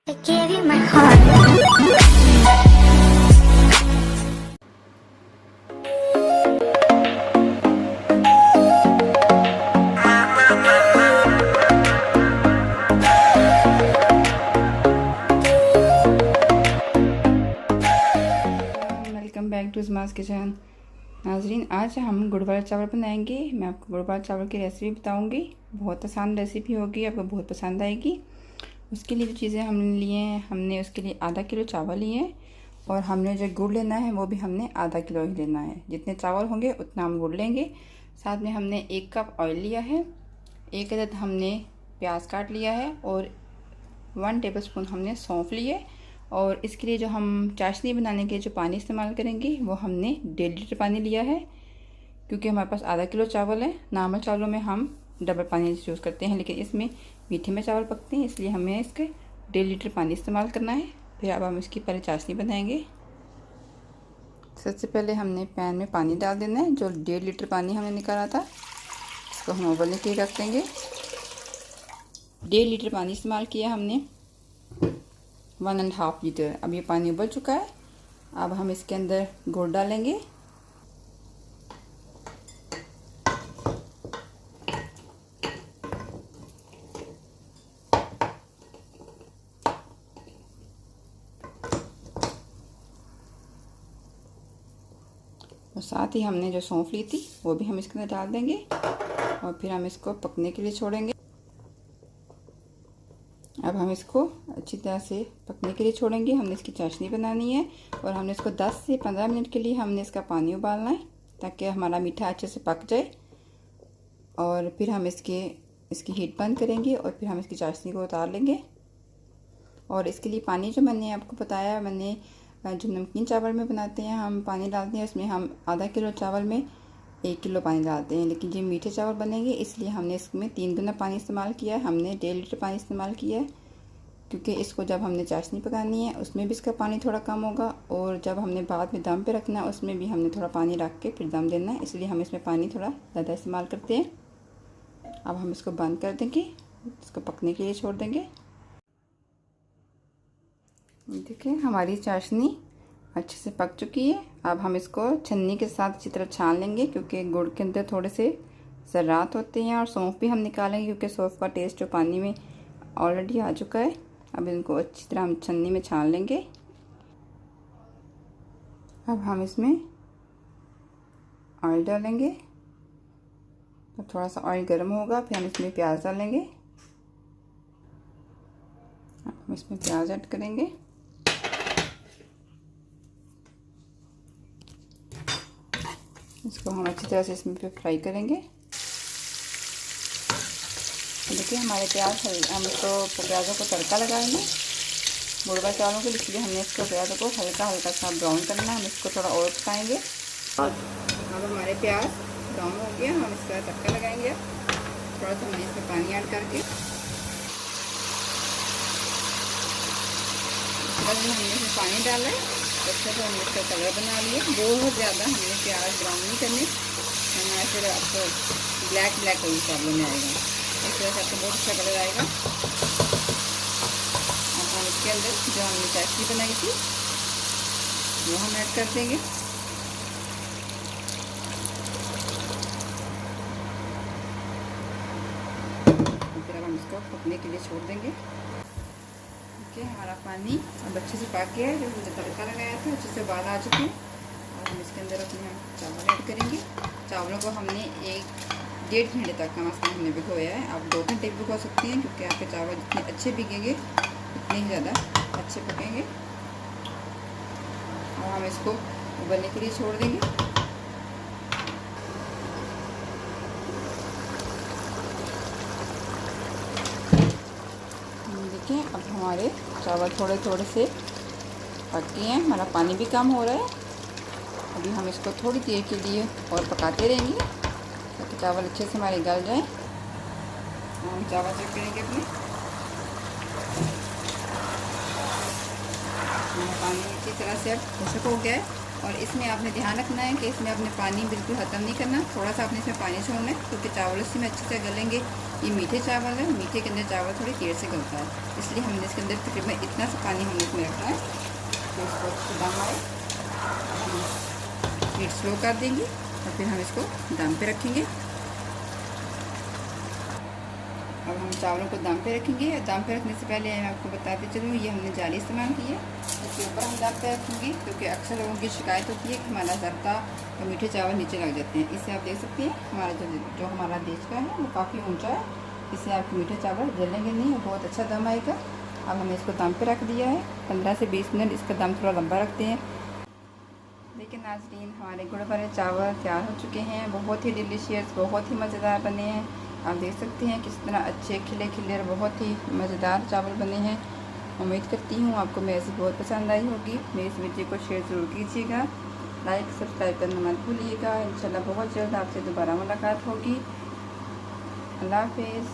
I gave you my heart. Welcome back to स्मास kitchen. नाजरीन, आज हम गुड़ वाले चावल बनाएंगे। मैं आपको गुड़ वाले चावल की रेसिपी बताऊंगी। बहुत आसान रेसिपी होगी, आपको बहुत पसंद आएगी। उसके लिए जो चीज़ें हमने लिए हैं, हमने उसके लिए आधा किलो चावल लिए हैं और हमने जो गुड़ लेना है वो भी हमने आधा किलो ही लेना है। जितने चावल होंगे उतना हम गुड़ लेंगे। साथ में हमने 1 कप ऑयल लिया है, 1 अदद हमने प्याज काट लिया है और 1 टेबलस्पून हमने सौंफ लिए। और इसके लिए जो हम चाशनी बनाने के लिए जो पानी इस्तेमाल करेंगे वो हमने 1.5 लीटर पानी लिया है, क्योंकि हमारे पास आधा किलो चावल है। नॉर्मल चावलों में हम डबल पानी यूज़ करते हैं, लेकिन इसमें मीठे में चावल पकते हैं, इसलिए हमें इसके 1.5 लीटर पानी इस्तेमाल करना है। फिर अब हम इसकी पहले चाशनी बनाएंगे। सबसे पहले हमने पैन में पानी डाल देना है। जो 1.5 लीटर पानी हमने निकाला था इसको हम उबलने के लिए रख देंगे। 1.5 लीटर पानी इस्तेमाल किया हमने, 1.5 लीटर। अब ये पानी उबल चुका है। अब हम इसके अंदर गुड़ डालेंगे। और साथ ही हमने जो सौंफ ली थी वो भी हम इसके अंदर डाल देंगे और फिर हम इसको पकने के लिए छोड़ेंगे। अब हम इसको अच्छी तरह से पकने के लिए छोड़ेंगे। हमने इसकी चाशनी बनानी है और हमने इसको 10 से 15 मिनट के लिए हमने इसका पानी उबालना है, ताकि हमारा मीठा अच्छे से पक जाए। और फिर हम इसकी हीट बंद करेंगे और फिर हम इसकी चाशनी को उतार लेंगे। और इसके लिए पानी जो मैंने आपको बताया, मैंने जो नमकीन चावल में बनाते हैं हम पानी डालते हैं, उसमें हम आधा किलो चावल में 1 किलो पानी डालते हैं। लेकिन जो मीठे चावल बनेंगे इसलिए हमने इसमें 3 गुना पानी इस्तेमाल किया है। हमने 1.5 लीटर पानी इस्तेमाल किया है, क्योंकि इसको जब हमने चाशनी पकानी है उसमें भी इसका पानी थोड़ा कम होगा, और जब हमने बाद में दम पे रखना है उसमें भी हमने थोड़ा पानी रख के फिर दम देना है, इसलिए हम इसमें पानी थोड़ा ज़्यादा इस्तेमाल करते हैं। अब हम इसको बंद कर देंगे, इसको पकने के लिए छोड़ देंगे। देखिए हमारी चाशनी अच्छे से पक चुकी है। अब हम इसको छन्नी के साथ अच्छी तरह छान लेंगे, क्योंकि गुड़ के अंदर थोड़े से ज़र्रात होते हैं। और सौंफ भी हम निकालेंगे, क्योंकि सौंफ का टेस्ट जो पानी में ऑलरेडी आ चुका है। अब इनको अच्छी तरह हम छन्नी में छान लेंगे। अब हम इसमें ऑयल डालेंगे। तो थोड़ा सा ऑयल गर्म होगा, फिर हम इसमें प्याज डालेंगे। हम इसमें प्याज ऐड करेंगे। इसको हम अच्छी तरह से इसमें फ्राई करेंगे। देखिए हमारे हम इसको प्याज़ों को तड़का लगाएंगे गुड़ वाले चावलों के लिए, इसलिए हमने इसको प्याज़ों को हल्का हल्का सा ब्राउन करना है। हम इसको थोड़ा और पकाएंगे। अब हमारे प्याज ब्राउन हो गया, हम इसका तड़का लगाएंगे। थोड़ा सा हमने इसमें पानी ऐड करके हमने इसमें पानी डाला है। अच्छा तो हमने इसका कलर बना लिया। बहुत ज़्यादा हमने प्याज ब्राउन नहीं करने, हमारा फिर आपको ब्लैक वाली प्रॉब्लम में आएगा। इस तरह से आपको बहुत अच्छा कलर आएगा। अब हम इसके अंदर जो हमने चाशनी बनाई थी वो हम ऐड कर देंगे। फिर अब हम इसको पकने के लिए छोड़ देंगे। हमारा पानी अब अच्छे से पक गया है। जो हमने तड़का लगाया था अच्छे से उबाल आ चुके हैं। और हम इसके अंदर अपने चावल ऐड करेंगे। चावलों को हमने 1-1.5 घंटे तक कम से कम हमने भिगोया है। आप 2 घंटे भी भिगो सकते हैं, क्योंकि आपके चावल जितने अच्छे भीगेंगे उतने ही ज़्यादा अच्छे पकेंगे। और हम इसको उबलने के लिए छोड़ देंगे। अब हमारे चावल थोड़े थोड़े से पक गए हैं, हमारा पानी भी कम हो रहा है। अभी हम इसको थोड़ी देर के लिए और पकाते रहेंगे, ताकि चावल अच्छे से हमारे गल जाएं। हम चावल चेक करेंगे अपने। पानी अच्छी तरह से अब खुशक हो गया है। और इसमें आपने ध्यान रखना है कि इसमें आपने पानी बिल्कुल ख़त्म नहीं करना, थोड़ा सा आपने इसमें पानी छोड़ना है, क्योंकि चावल इसी में अच्छे से गलेंगे ये मीठे चावल है, मीठे के अंदर चावल थोड़ी देर से गलता है, इसलिए हमने इसके अंदर तकरीबन इतना सा पानी हमने इसमें रखना है तो इसको दम आए। हीट स्लो कर देंगे और फिर हम इसको दम पे रखेंगे। अब हम चावलों को दम पे रखेंगे। दम पे रखने से पहले मैं आपको बताते चलूँ, ये हमने जाली इस्तेमाल की है, इसके ऊपर हम दम पे रखेंगे, क्योंकि अक्सर लोगों की शिकायत होती है कि हमारा ज़रता और मीठे चावल नीचे लग जाते हैं। इससे आप देख सकते हैं हमारा जो हमारा देश का है वो काफ़ी ऊंचा है, इससे आपके मीठे चावल जलेंगे नहीं और बहुत अच्छा दम आएगा। अब हमने इसको दम पे रख दिया है, 15 से 20 मिनट इसका दम थोड़ा लंबा रखते हैं। देखिए नाज़रीन, हमारे गुड़ वाले चावल तैयार हो चुके हैं, बहुत ही डिलीशियस, बहुत ही मज़ेदार बने हैं। आप देख सकते हैं किस तरह अच्छे खिले खिले और बहुत ही मज़ेदार चावल बने हैं। उम्मीद करती हूँ आपको मेरी रेसिपी बहुत पसंद आई होगी। मेरी इस वीडियो को शेयर ज़रूर कीजिएगा, लाइक सब्सक्राइब करना मत भूलिएगा। इंशाल्लाह बहुत जल्द आपसे दोबारा मुलाकात होगी। अल्लाह हाफिज़।